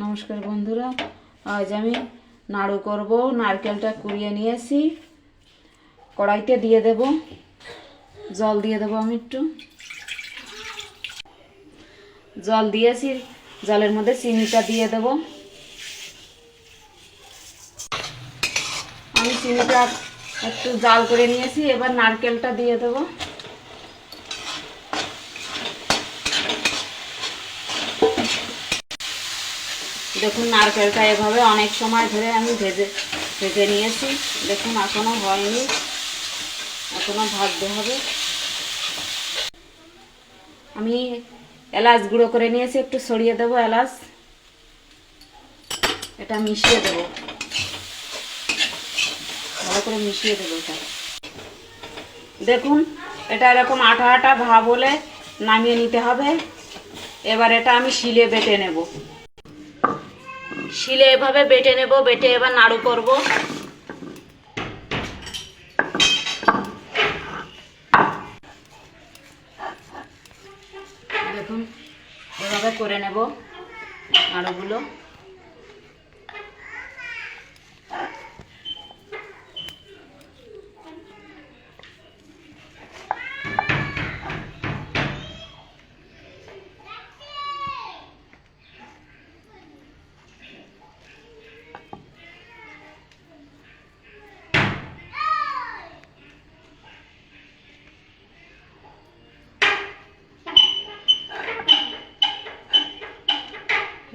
নমস্কার বন্ধুরা, আজ আমি নাড়ু করব। নারকেলটা কুড়িয়ে নিয়েছি, কড়াইতে দিয়ে দেব, জল দিয়ে দেব। আমি একটু জল দিয়েছি, জলের মধ্যে চিনিটা দিয়ে দেব। আমি চিনিটা একটু জাল করে নিয়েছি, এবার নারকেলটা দিয়ে দেব। দেখুন, নারকেলটা এভাবে অনেক সময় ধরে আমি ভেজে নিয়েছি। দেখুন, এখনো হয়নি, এখনো ভাজতে হবে। আমি এলাচ গুঁড়ো করে নিয়েছি, একটু ছড়িয়ে দেবো এলাচ। এটা মিশিয়ে দেবো, ভালো করে মিশিয়ে দেবো এটা। দেখুন, এটা এরকম আঠা আঠা ভাব হলে নামিয়ে নিতে হবে। এবার এটা আমি শিলে বেটে নেব। শিলে এভাবে বেটে নেব, বেটে এবার নাড়ু করব। দেখুন, এভাবে করে নেব নাড়ুগুলো।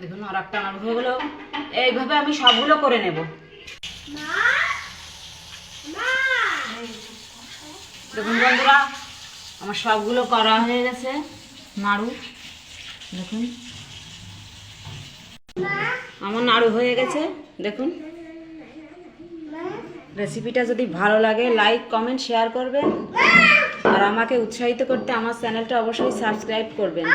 দেখুন, আর একটা নাড়ু হয়ে গেল। এইভাবে আমি সবগুলো করে নেব। দেখুন বন্ধুরা, আমার সবগুলো করা হয়ে গেছে নাড়ু। দেখুন, আমার নাড়ু হয়ে গেছে। দেখুন, রেসিপিটা যদি ভালো লাগে লাইক কমেন্ট শেয়ার করবেন, আর আমাকে উৎসাহিত করতে আমার চ্যানেলটা অবশ্যই সাবস্ক্রাইব করবেন।